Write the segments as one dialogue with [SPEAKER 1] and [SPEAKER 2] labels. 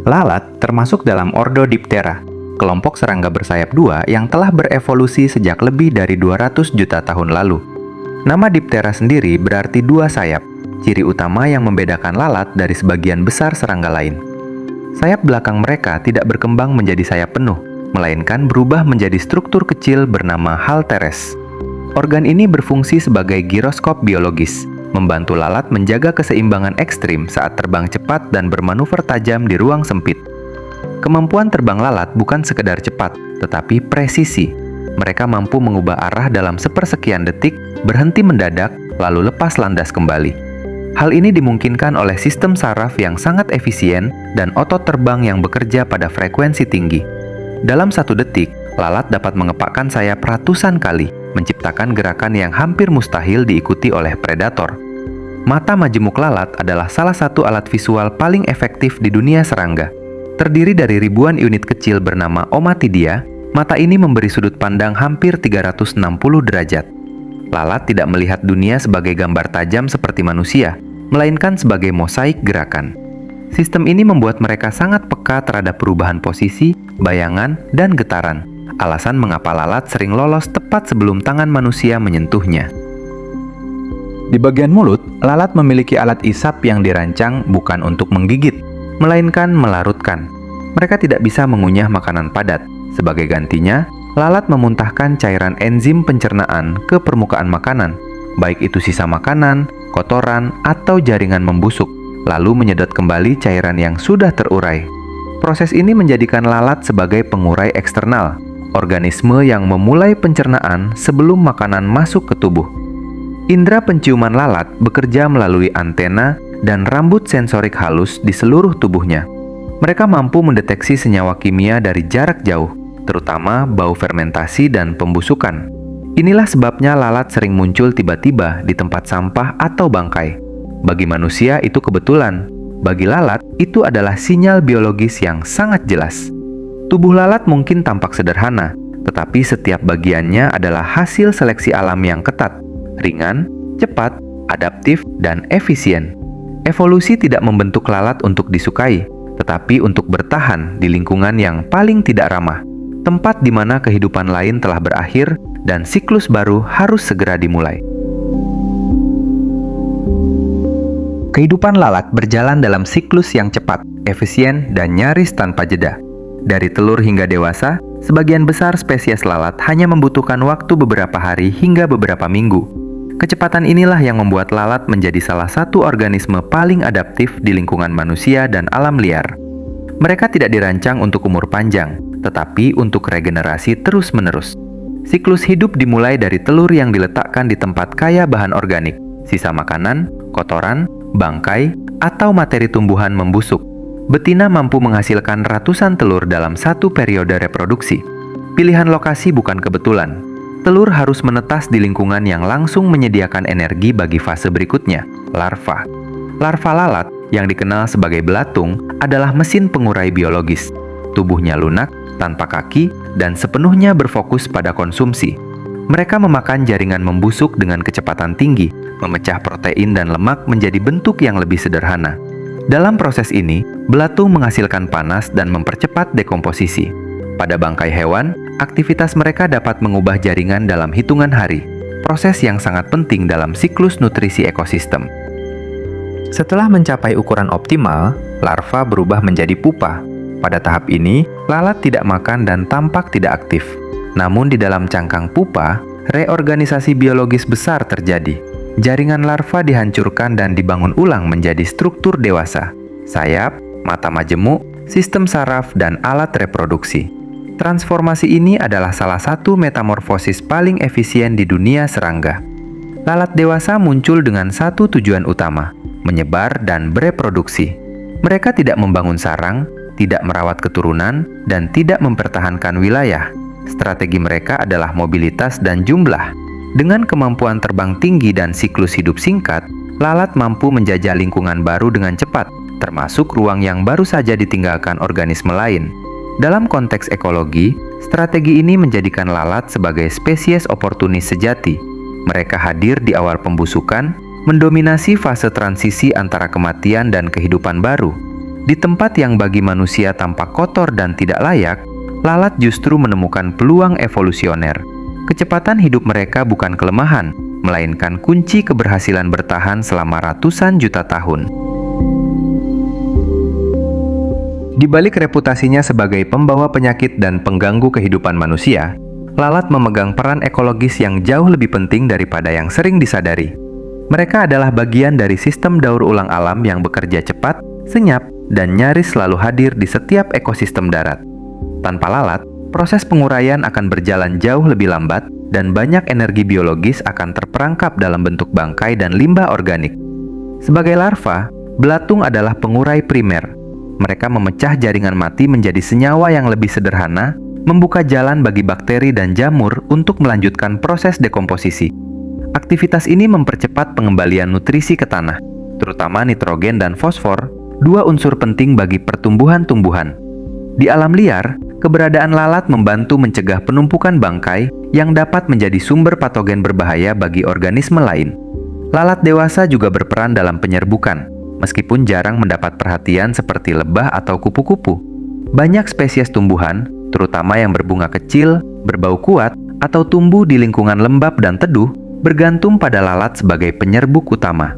[SPEAKER 1] Lalat termasuk dalam ordo Diptera, kelompok serangga bersayap dua yang telah berevolusi sejak lebih dari 200 juta tahun lalu. Nama Diptera sendiri berarti dua sayap, ciri utama yang membedakan lalat dari sebagian besar serangga lain. Sayap belakang mereka tidak berkembang menjadi sayap penuh, melainkan berubah menjadi struktur kecil bernama halteres. Organ ini berfungsi sebagai giroskop biologis, membantu lalat menjaga keseimbangan ekstrim saat terbang cepat dan bermanuver tajam di ruang sempit. Kemampuan terbang lalat bukan sekedar cepat, tetapi presisi. Mereka mampu mengubah arah dalam sepersekian detik, berhenti mendadak, lalu lepas landas kembali. Hal ini dimungkinkan oleh sistem saraf yang sangat efisien dan otot terbang yang bekerja pada frekuensi tinggi. Dalam 1 detik, lalat dapat mengepakkan sayap ratusan kali, menciptakan gerakan yang hampir mustahil diikuti oleh predator. Mata majemuk lalat adalah salah satu alat visual paling efektif di dunia serangga. Terdiri dari ribuan unit kecil bernama omatidia, mata ini memberi sudut pandang hampir 360 derajat. Lalat tidak melihat dunia sebagai gambar tajam seperti manusia, melainkan sebagai mosaik gerakan. Sistem ini membuat mereka sangat peka terhadap perubahan posisi, bayangan, dan getaran. Alasan mengapa lalat sering lolos tepat sebelum tangan manusia menyentuhnya. Di bagian mulut, lalat memiliki alat isap yang dirancang bukan untuk menggigit, melainkan melarutkan. Mereka tidak bisa mengunyah makanan padat. Sebagai gantinya, lalat memuntahkan cairan enzim pencernaan ke permukaan makanan, baik itu sisa makanan, kotoran, atau jaringan membusuk, lalu menyedot kembali cairan yang sudah terurai. Proses ini menjadikan lalat sebagai pengurai eksternal, organisme yang memulai pencernaan sebelum makanan masuk ke tubuh. Indera penciuman lalat bekerja melalui antena dan rambut sensorik halus di seluruh tubuhnya. Mereka mampu mendeteksi senyawa kimia dari jarak jauh, terutama bau fermentasi dan pembusukan. Inilah sebabnya lalat sering muncul tiba-tiba di tempat sampah atau bangkai. Bagi manusia itu kebetulan, bagi lalat itu adalah sinyal biologis yang sangat jelas. Tubuh lalat mungkin tampak sederhana, tetapi setiap bagiannya adalah hasil seleksi alam yang ketat, ringan, cepat, adaptif, dan efisien. Evolusi tidak membentuk lalat untuk disukai, tetapi untuk bertahan di lingkungan yang paling tidak ramah, tempat di mana kehidupan lain telah berakhir dan siklus baru harus segera dimulai. Kehidupan lalat berjalan dalam siklus yang cepat, efisien, dan nyaris tanpa jeda. Dari telur hingga dewasa, sebagian besar spesies lalat hanya membutuhkan waktu beberapa hari hingga beberapa minggu. Kecepatan inilah yang membuat lalat menjadi salah satu organisme paling adaptif di lingkungan manusia dan alam liar. Mereka tidak dirancang untuk umur panjang, tetapi untuk regenerasi terus-menerus. Siklus hidup dimulai dari telur yang diletakkan di tempat kaya bahan organik, sisa makanan, kotoran, bangkai, atau materi tumbuhan membusuk. Betina mampu menghasilkan ratusan telur dalam satu periode reproduksi. Pilihan lokasi bukan kebetulan. Telur harus menetas di lingkungan yang langsung menyediakan energi bagi fase berikutnya, larva. Larva lalat, yang dikenal sebagai belatung, adalah mesin pengurai biologis. Tubuhnya lunak, tanpa kaki, dan sepenuhnya berfokus pada konsumsi. Mereka memakan jaringan membusuk dengan kecepatan tinggi, memecah protein dan lemak menjadi bentuk yang lebih sederhana. Dalam proses ini, belatung menghasilkan panas dan mempercepat dekomposisi. Pada bangkai hewan, aktivitas mereka dapat mengubah jaringan dalam hitungan hari, proses yang sangat penting dalam siklus nutrisi ekosistem. Setelah mencapai ukuran optimal, larva berubah menjadi pupa. Pada tahap ini, lalat tidak makan dan tampak tidak aktif. Namun di dalam cangkang pupa, reorganisasi biologis besar terjadi. Jaringan larva dihancurkan dan dibangun ulang menjadi struktur dewasa, sayap, mata majemuk, sistem saraf, dan alat reproduksi. Transformasi ini adalah salah satu metamorfosis paling efisien di dunia serangga. Lalat dewasa muncul dengan satu tujuan utama, menyebar dan bereproduksi. Mereka tidak membangun sarang, tidak merawat keturunan, dan tidak mempertahankan wilayah. Strategi mereka adalah mobilitas dan jumlah. Dengan kemampuan terbang tinggi dan siklus hidup singkat, lalat mampu menjajah lingkungan baru dengan cepat, termasuk ruang yang baru saja ditinggalkan organisme lain. Dalam konteks ekologi, strategi ini menjadikan lalat sebagai spesies oportunis sejati. Mereka hadir di awal pembusukan, mendominasi fase transisi antara kematian dan kehidupan baru. Di tempat yang bagi manusia tampak kotor dan tidak layak, lalat justru menemukan peluang evolusioner. Kecepatan hidup mereka bukan kelemahan, melainkan kunci keberhasilan bertahan selama ratusan juta tahun. Di balik reputasinya sebagai pembawa penyakit dan pengganggu kehidupan manusia, lalat memegang peran ekologis yang jauh lebih penting daripada yang sering disadari. Mereka adalah bagian dari sistem daur ulang alam yang bekerja cepat, senyap, dan nyaris selalu hadir di setiap ekosistem darat. Tanpa lalat, proses penguraian akan berjalan jauh lebih lambat dan banyak energi biologis akan terperangkap dalam bentuk bangkai dan limbah organik. Sebagai larva, belatung adalah pengurai primer. Mereka memecah jaringan mati menjadi senyawa yang lebih sederhana, membuka jalan bagi bakteri dan jamur untuk melanjutkan proses dekomposisi. Aktivitas ini mempercepat pengembalian nutrisi ke tanah, terutama nitrogen dan fosfor, dua unsur penting bagi pertumbuhan tumbuhan. Di alam liar, keberadaan lalat membantu mencegah penumpukan bangkai yang dapat menjadi sumber patogen berbahaya bagi organisme lain. Lalat dewasa juga berperan dalam penyerbukan, meskipun jarang mendapat perhatian seperti lebah atau kupu-kupu. Banyak spesies tumbuhan, terutama yang berbunga kecil, berbau kuat, atau tumbuh di lingkungan lembab dan teduh, bergantung pada lalat sebagai penyerbuk utama.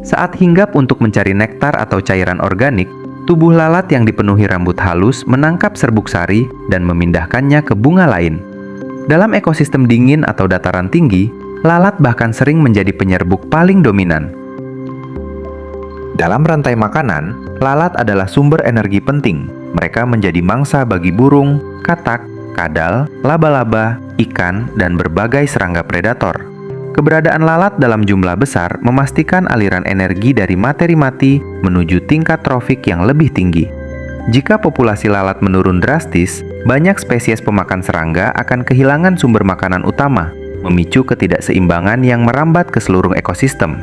[SPEAKER 1] Saat hinggap untuk mencari nektar atau cairan organik, tubuh lalat yang dipenuhi rambut halus menangkap serbuk sari dan memindahkannya ke bunga lain. Dalam ekosistem dingin atau dataran tinggi, lalat bahkan sering menjadi penyerbuk paling dominan. Dalam rantai makanan, lalat adalah sumber energi penting. Mereka menjadi mangsa bagi burung, katak, kadal, laba-laba, ikan, dan berbagai serangga predator. Keberadaan lalat dalam jumlah besar memastikan aliran energi dari materi mati menuju tingkat trofik yang lebih tinggi. Jika populasi lalat menurun drastis, banyak spesies pemakan serangga akan kehilangan sumber makanan utama, memicu ketidakseimbangan yang merambat ke seluruh ekosistem.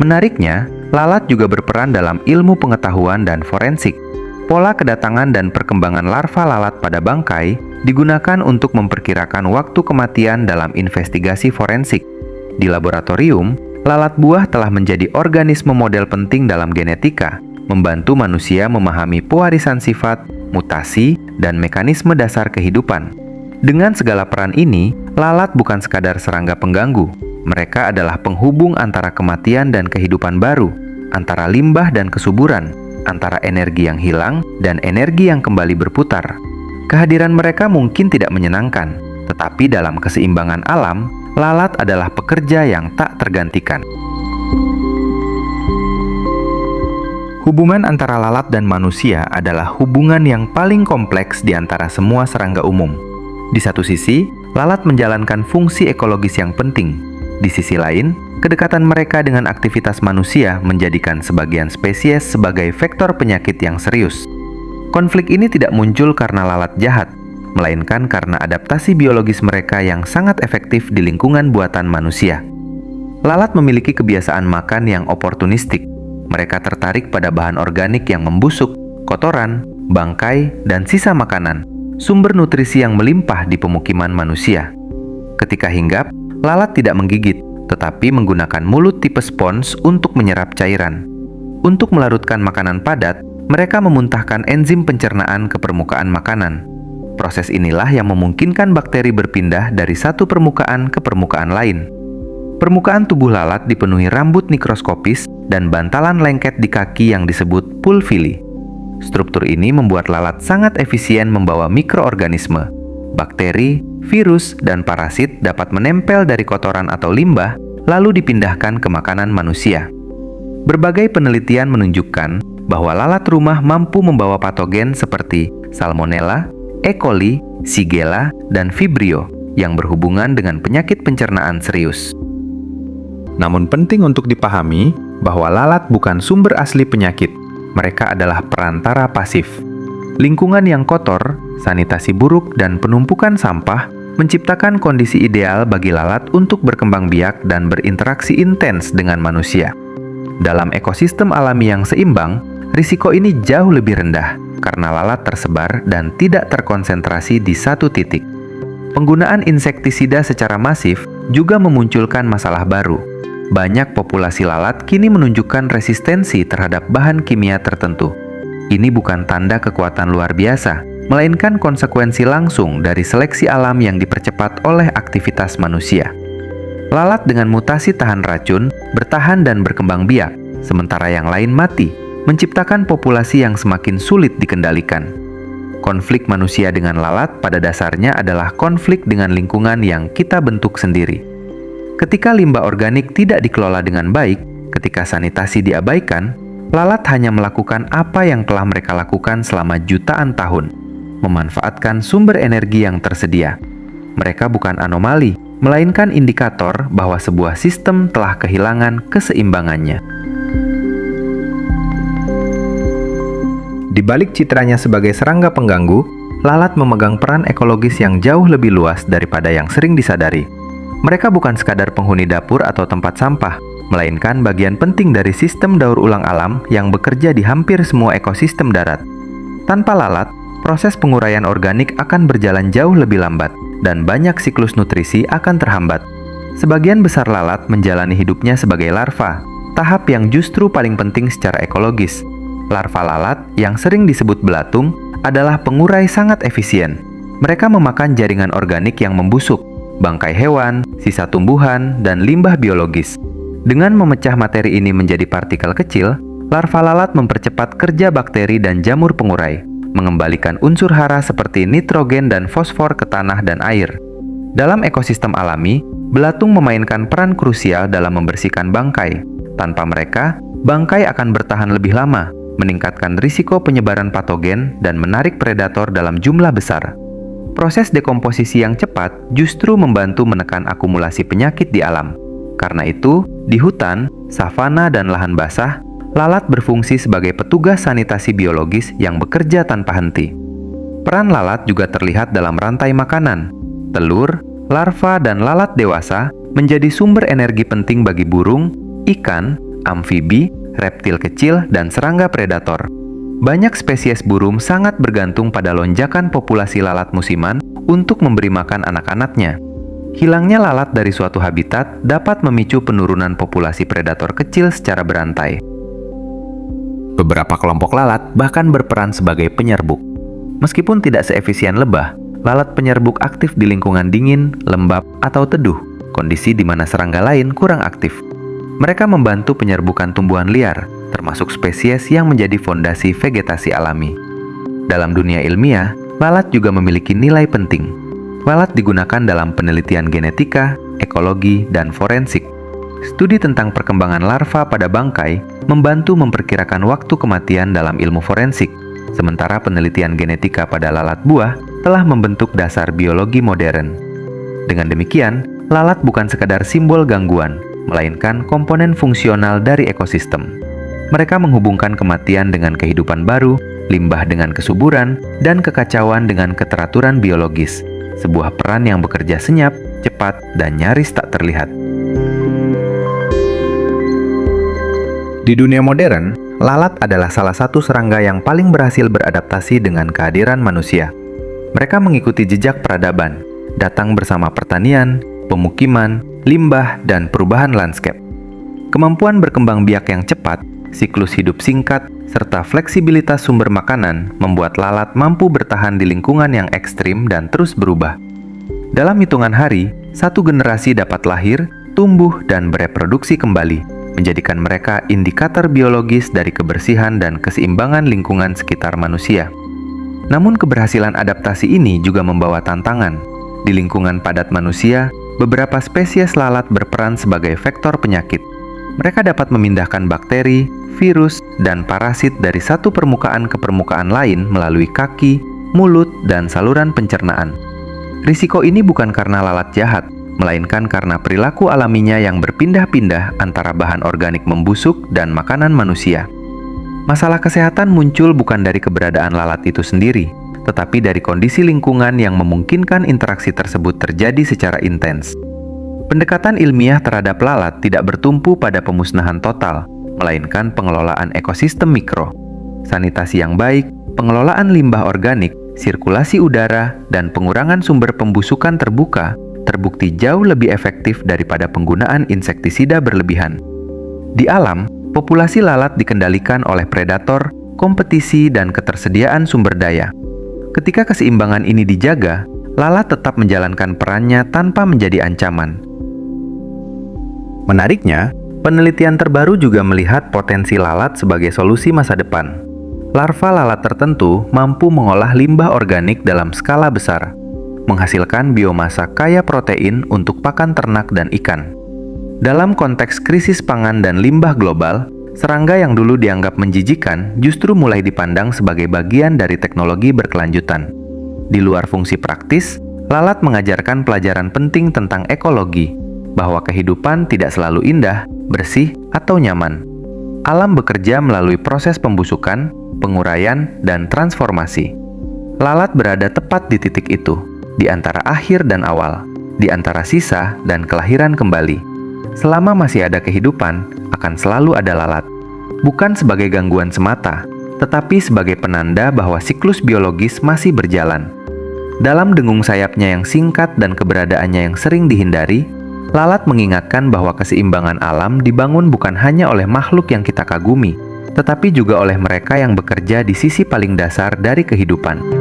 [SPEAKER 1] Menariknya, lalat juga berperan dalam ilmu pengetahuan dan forensik. Pola kedatangan dan perkembangan larva lalat pada bangkai digunakan untuk memperkirakan waktu kematian dalam investigasi forensik. Di laboratorium, lalat buah telah menjadi organisme model penting dalam genetika, membantu manusia memahami pewarisan sifat, mutasi, dan mekanisme dasar kehidupan. Dengan segala peran ini, lalat bukan sekadar serangga pengganggu. Mereka adalah penghubung antara kematian dan kehidupan baru, antara limbah dan kesuburan, antara energi yang hilang dan energi yang kembali berputar. Kehadiran mereka mungkin tidak menyenangkan, tetapi dalam keseimbangan alam, lalat adalah pekerja yang tak tergantikan. Hubungan antara lalat dan manusia adalah hubungan yang paling kompleks di antara semua serangga umum. Di satu sisi, lalat menjalankan fungsi ekologis yang penting. Di sisi lain, kedekatan mereka dengan aktivitas manusia menjadikan sebagian spesies sebagai vektor penyakit yang serius. Konflik ini tidak muncul karena lalat jahat, melainkan karena adaptasi biologis mereka yang sangat efektif di lingkungan buatan manusia. Lalat memiliki kebiasaan makan yang oportunistik. Mereka tertarik pada bahan organik yang membusuk, kotoran, bangkai, dan sisa makanan, sumber nutrisi yang melimpah di pemukiman manusia. Ketika hinggap, lalat tidak menggigit, tetapi menggunakan mulut tipe spons untuk menyerap cairan. Untuk melarutkan makanan padat, mereka memuntahkan enzim pencernaan ke permukaan makanan. Proses inilah yang memungkinkan bakteri berpindah dari satu permukaan ke permukaan lain. Permukaan tubuh lalat dipenuhi rambut mikroskopis dan bantalan lengket di kaki yang disebut pulvili. Struktur ini membuat lalat sangat efisien membawa mikroorganisme. Bakteri, virus, dan parasit dapat menempel dari kotoran atau limbah, lalu dipindahkan ke makanan manusia. Berbagai penelitian menunjukkan bahwa lalat rumah mampu membawa patogen seperti Salmonella, E. coli, Shigella, dan Vibrio yang berhubungan dengan penyakit pencernaan serius. Namun penting untuk dipahami bahwa lalat bukan sumber asli penyakit. Mereka adalah perantara pasif. Lingkungan yang kotor, sanitasi buruk, dan penumpukan sampah menciptakan kondisi ideal bagi lalat untuk berkembang biak dan berinteraksi intens dengan manusia. Dalam ekosistem alami yang seimbang, risiko ini jauh lebih rendah karena lalat tersebar dan tidak terkonsentrasi di satu titik. Penggunaan insektisida secara masif juga memunculkan masalah baru. Banyak populasi lalat kini menunjukkan resistensi terhadap bahan kimia tertentu. Ini bukan tanda kekuatan luar biasa, melainkan konsekuensi langsung dari seleksi alam yang dipercepat oleh aktivitas manusia. Lalat dengan mutasi tahan racun bertahan dan berkembang biak, sementara yang lain mati, menciptakan populasi yang semakin sulit dikendalikan. Konflik manusia dengan lalat pada dasarnya adalah konflik dengan lingkungan yang kita bentuk sendiri. Ketika limbah organik tidak dikelola dengan baik, ketika sanitasi diabaikan, lalat hanya melakukan apa yang telah mereka lakukan selama jutaan tahun, memanfaatkan sumber energi yang tersedia. Mereka bukan anomali, melainkan indikator bahwa sebuah sistem telah kehilangan keseimbangannya. Di balik citranya sebagai serangga pengganggu, lalat memegang peran ekologis yang jauh lebih luas daripada yang sering disadari. Mereka bukan sekadar penghuni dapur atau tempat sampah, melainkan bagian penting dari sistem daur ulang alam yang bekerja di hampir semua ekosistem darat. Tanpa lalat, proses penguraian organik akan berjalan jauh lebih lambat, dan banyak siklus nutrisi akan terhambat. Sebagian besar lalat menjalani hidupnya sebagai larva, tahap yang justru paling penting secara ekologis. Larva lalat, yang sering disebut belatung, adalah pengurai sangat efisien. Mereka memakan jaringan organik yang membusuk, bangkai hewan, sisa tumbuhan, dan limbah biologis. Dengan memecah materi ini menjadi partikel kecil, larva lalat mempercepat kerja bakteri dan jamur pengurai, mengembalikan unsur hara seperti nitrogen dan fosfor ke tanah dan air. Dalam ekosistem alami, belatung memainkan peran krusial dalam membersihkan bangkai. Tanpa mereka, bangkai akan bertahan lebih lama, meningkatkan risiko penyebaran patogen dan menarik predator dalam jumlah besar. Proses dekomposisi yang cepat justru membantu menekan akumulasi penyakit di alam. Karena itu, di hutan, savana, dan lahan basah, lalat berfungsi sebagai petugas sanitasi biologis yang bekerja tanpa henti. Peran lalat juga terlihat dalam rantai makanan. Telur, larva, dan lalat dewasa menjadi sumber energi penting bagi burung, ikan, amfibi, reptil kecil, dan serangga predator. Banyak spesies burung sangat bergantung pada lonjakan populasi lalat musiman untuk memberi makan anak-anaknya. Hilangnya lalat dari suatu habitat dapat memicu penurunan populasi predator kecil secara berantai. Beberapa kelompok lalat bahkan berperan sebagai penyerbuk. Meskipun tidak seefisien lebah, lalat penyerbuk aktif di lingkungan dingin, lembab, atau teduh, kondisi di mana serangga lain kurang aktif. Mereka membantu penyerbukan tumbuhan liar, termasuk spesies yang menjadi fondasi vegetasi alami. Dalam dunia ilmiah, lalat juga memiliki nilai penting. Lalat digunakan dalam penelitian genetika, ekologi, dan forensik. Studi tentang perkembangan larva pada bangkai membantu memperkirakan waktu kematian dalam ilmu forensik, sementara penelitian genetika pada lalat buah telah membentuk dasar biologi modern. Dengan demikian, lalat bukan sekadar simbol gangguan, melainkan komponen fungsional dari ekosistem. Mereka menghubungkan kematian dengan kehidupan baru, limbah dengan kesuburan, dan kekacauan dengan keteraturan biologis. Sebuah peran yang bekerja senyap, cepat, dan nyaris tak terlihat. Di dunia modern, lalat adalah salah satu serangga yang paling berhasil beradaptasi dengan kehadiran manusia. Mereka mengikuti jejak peradaban, datang bersama pertanian, pemukiman, limbah, dan perubahan lanskap. Kemampuan berkembang biak yang cepat, siklus hidup singkat, serta fleksibilitas sumber makanan membuat lalat mampu bertahan di lingkungan yang ekstrim dan terus berubah. Dalam hitungan hari, satu generasi dapat lahir, tumbuh, dan bereproduksi kembali, menjadikan mereka indikator biologis dari kebersihan dan keseimbangan lingkungan sekitar manusia. Namun keberhasilan adaptasi ini juga membawa tantangan. Di lingkungan padat manusia, beberapa spesies lalat berperan sebagai vektor penyakit. Mereka dapat memindahkan bakteri, virus, dan parasit dari satu permukaan ke permukaan lain melalui kaki, mulut, dan saluran pencernaan. Risiko ini bukan karena lalat jahat, melainkan karena perilaku alaminya yang berpindah-pindah antara bahan organik membusuk dan makanan manusia. Masalah kesehatan muncul bukan dari keberadaan lalat itu sendiri, tetapi dari kondisi lingkungan yang memungkinkan interaksi tersebut terjadi secara intens. Pendekatan ilmiah terhadap lalat tidak bertumpu pada pemusnahan total, melainkan pengelolaan ekosistem mikro. Sanitasi yang baik, pengelolaan limbah organik, sirkulasi udara, dan pengurangan sumber pembusukan terbuka terbukti jauh lebih efektif daripada penggunaan insektisida berlebihan. Di alam, populasi lalat dikendalikan oleh predator, kompetisi, dan ketersediaan sumber daya. Ketika keseimbangan ini dijaga, lalat tetap menjalankan perannya tanpa menjadi ancaman. Menariknya, penelitian terbaru juga melihat potensi lalat sebagai solusi masa depan. Larva lalat tertentu mampu mengolah limbah organik dalam skala besar, menghasilkan biomasa kaya protein untuk pakan ternak dan ikan. Dalam konteks krisis pangan dan limbah global, serangga yang dulu dianggap menjijikan justru mulai dipandang sebagai bagian dari teknologi berkelanjutan. Di luar fungsi praktis, lalat mengajarkan pelajaran penting tentang ekologi, bahwa kehidupan tidak selalu indah, bersih, atau nyaman. Alam bekerja melalui proses pembusukan, penguraian, dan transformasi. Lalat berada tepat di titik itu, di antara akhir dan awal, di antara sisa dan kelahiran kembali. Selama masih ada kehidupan, akan selalu ada lalat. Bukan sebagai gangguan semata, tetapi sebagai penanda bahwa siklus biologis masih berjalan. Dalam dengung sayapnya yang singkat dan keberadaannya yang sering dihindari, lalat mengingatkan bahwa keseimbangan alam dibangun bukan hanya oleh makhluk yang kita kagumi, tetapi juga oleh mereka yang bekerja di sisi paling dasar dari kehidupan.